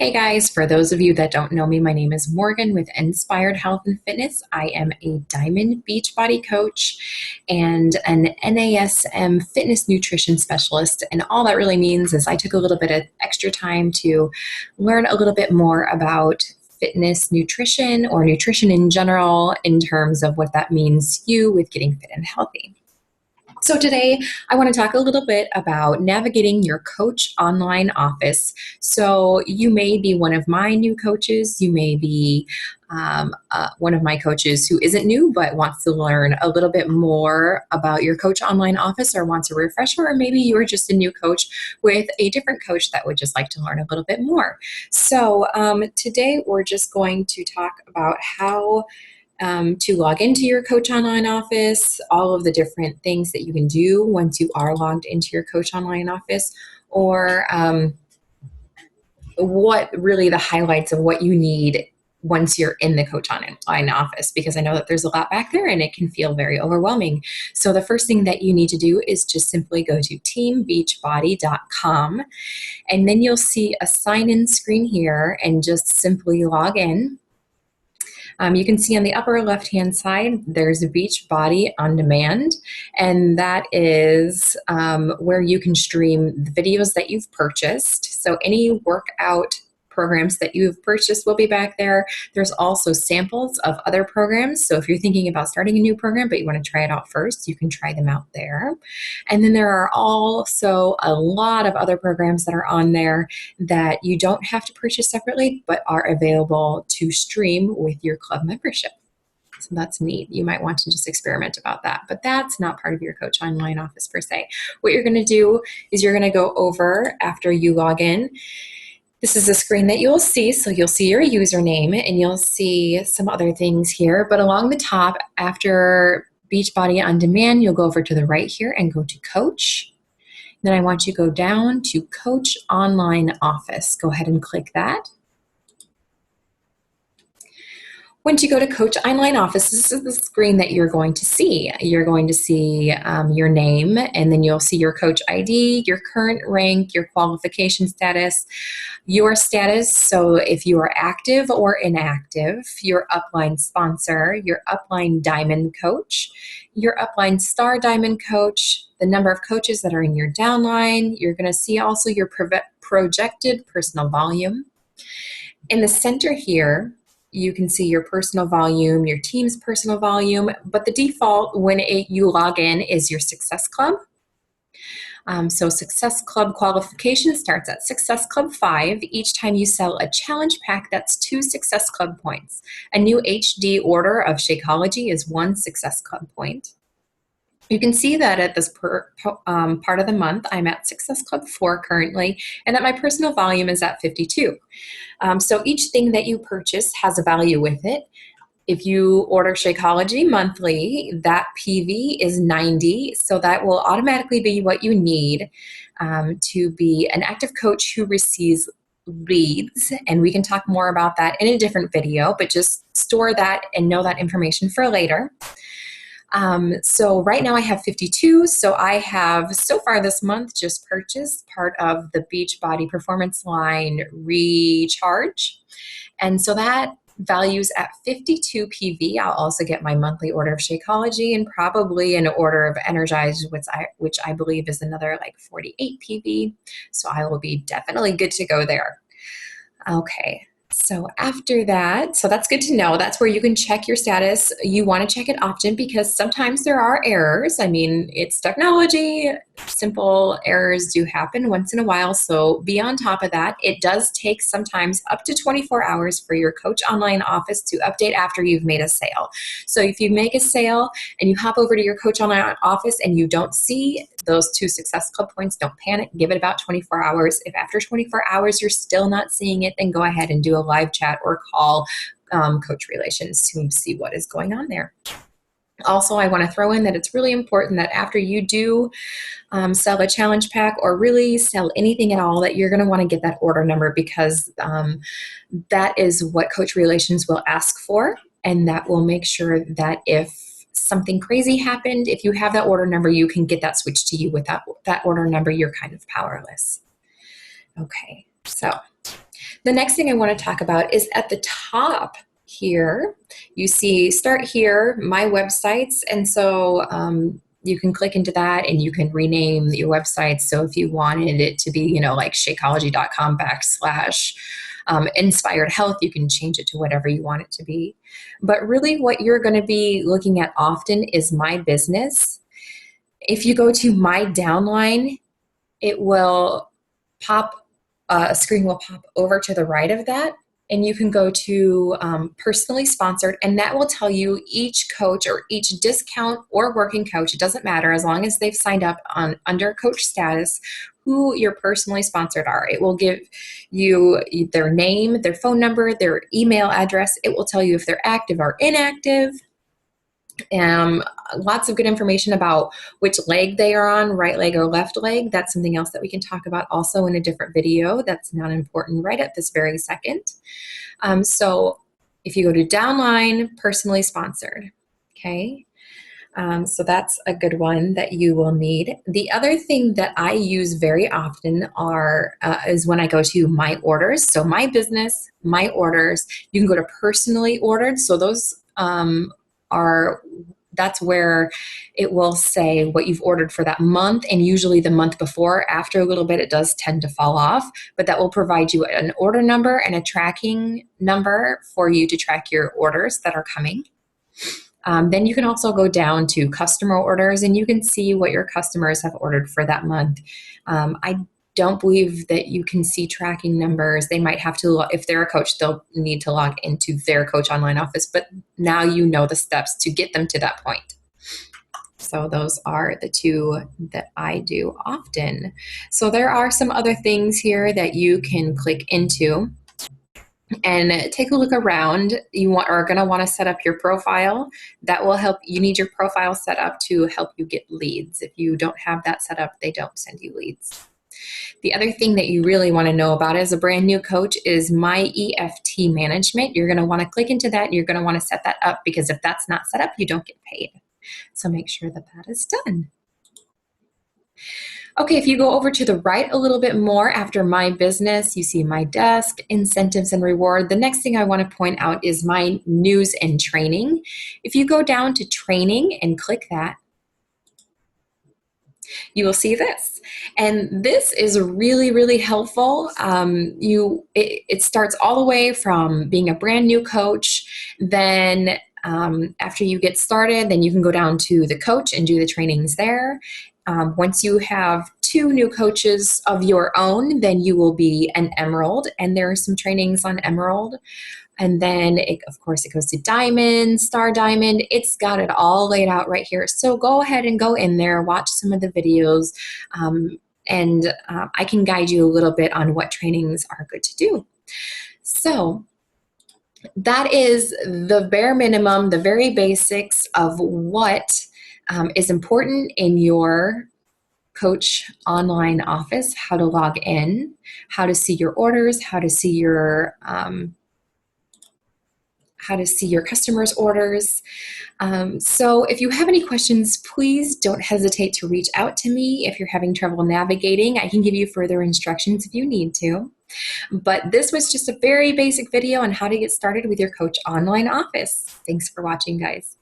Hey guys, for those of you that don't know me, my name is Morgan with Enzpired Health and Fitness. I am a Diamond Beachbody coach and an NASM fitness nutrition specialist. And all that really means is I took a little bit of extra time to learn a little bit more about fitness nutrition or nutrition in general in terms of what that means to you with getting fit and healthy. So today I want to talk a little bit about navigating your coach online office. So you may be one of my new coaches. You may be one of my coaches who isn't new but wants to learn a little bit more about your coach online office or wants a refresher, or maybe you are just a new coach with a different coach that would just like to learn a little bit more. So today we're just going to talk about how to log into your Coach Online office, all of the different things that you can do once you are logged into your Coach Online office, or what really the highlights of what you need once you're in the Coach Online office, because I know that there's a lot back there and it can feel very overwhelming. So the first thing that you need to do is just simply go to teambeachbody.com, and then you'll see a sign-in screen here and just simply log in. You can see on the upper left-hand side, there's a Beachbody On Demand, and that is where you can stream the videos that you've purchased. So any workout programs that you've purchased will be back there. There's also samples of other programs. So if you're thinking about starting a new program, but you want to try it out first, you can try them out there. And then there are also a lot of other programs that are on there that you don't have to purchase separately, but are available to stream with your club membership. So that's neat. You might want to just experiment about that, but that's not part of your Coach Online office per se. What you're going to do is you're going to go over after you log in. This is a screen that you'll see. So you'll see your username and you'll see some other things here. But along the top, after Beachbody On Demand, you'll go over to the right here and go to Coach. Then I want you to go down to Coach Online Office. Go ahead and click that. Once you go to Coach Online Office, this is the screen that you're going to see. You're going to see your name, and then you'll see your coach ID, your current rank, your qualification status, your status, so if you are active or inactive, your upline sponsor, your upline diamond coach, your upline star diamond coach, the number of coaches that are in your downline. You're going to see also your projected personal volume. In the center here, you can see your personal volume, your team's personal volume, but the default when you log in is your Success Club. So Success Club qualification starts at Success Club 5. Each time you sell a challenge pack, that's 2 Success Club points. A new HD order of Shakeology is 1 Success Club point. You can see that at this part of the month, I'm at Success Club 4 currently, and that my personal volume is at 52. So each thing that you purchase has a value with it. If you order Shakeology monthly, that PV is 90, so that will automatically be what you need to be an active coach who receives leads, and we can talk more about that in a different video, but just store that and know that information for later. So right now I have 52, so I have so far this month just purchased part of the Beachbody Performance Line Recharge, and so that values at 52 PV. I'll also get my monthly order of Shakeology and probably an order of Energize, which I believe is another like 48 PV, so I will be definitely good to go there. Okay. So after that, so that's good to know. That's where you can check your status. You want to check it often because sometimes there are errors. I mean, it's technology. Simple errors do happen once in a while. So be on top of that. It does take sometimes up to 24 hours for your Coach Online office to update after you've made a sale. So if you make a sale and you hop over to your Coach Online office and you don't see those 2 Success Club points, don't panic. Give it about 24 hours. If after 24 hours you're still not seeing it, then go ahead and do a live chat or call Coach Relations to see what is going on there. Also, I want to throw in that it's really important that after you do sell a challenge pack or really sell anything at all, that you're going to want to get that order number, because that is what Coach Relations will ask for, and that will make sure that if something crazy happened, if you have that order number, you can get that switched to you. Without that order number, you're kind of powerless. Okay, so The next thing I want to talk about is at the top here, you see start here, my websites. And so you can click into that and you can rename your website. So if you wanted it to be, like Shakeology.com / Inspired Health, you can change it to whatever you want it to be. But really what you're going to be looking at often is my business. If you go to my downline, it will pop, a screen will pop over to the right of that, and you can go to personally sponsored, and that will tell you each coach or each discount or working coach, it doesn't matter, as long as they've signed up on under coach status, who your personally sponsored are. It will give you their name, their phone number, their email address. It will tell you if they're active or inactive. Lots of good information about which leg they are on, right leg or left leg. That's something else that we can talk about also in a different video. That's not important right at this very second. So if you go to downline, personally sponsored, okay? So that's a good one that you will need. The other thing that I use very often is when I go to my orders. So my business, my orders, you can go to personally ordered. So those that's where it will say what you've ordered for that month, and usually the month before. After a little bit, it does tend to fall off, but that will provide you an order number and a tracking number for you to track your orders that are coming. Then you can also go down to customer orders, and you can see what your customers have ordered for that month. I don't believe that you can see tracking numbers. They might have to, if they're a coach, they'll need to log into their coach online office, but now you know the steps to get them to that point. So those are the two that I do often. So there are some other things here that you can click into and take a look around. You are going to want to set up your profile. That will help. You need your profile set up to help you get leads. If you don't have that set up, they don't send you leads. The other thing that you really want to know about as a brand new coach is my EFT management. You're going to want to click into that, and you're going to want to set that up, because if that's not set up, you don't get paid. So make sure that that is done. Okay, if you go over to the right a little bit more after my business, you see my desk, incentives and reward. The next thing I want to point out is my news and training. If you go down to training and click that, you will see this. And this is really, really helpful. It starts all the way from being a brand new coach. Then after you get started, then you can go down to the coach and do the trainings there. Once you have 2 new coaches of your own, then you will be an Emerald, and there are some trainings on Emerald. And then, of course, it goes to Diamond, Star Diamond. It's got it all laid out right here. So go ahead and go in there, watch some of the videos, and I can guide you a little bit on what trainings are good to do. So that is the bare minimum, the very basics of what is important in your coach online office: how to log in, how to see your orders, how to see your customers' orders. So if you have any questions, please don't hesitate to reach out to me. If you're having trouble navigating, I can give you further instructions if you need to. But this was just a very basic video on how to get started with your coach online office. Thanks for watching, guys.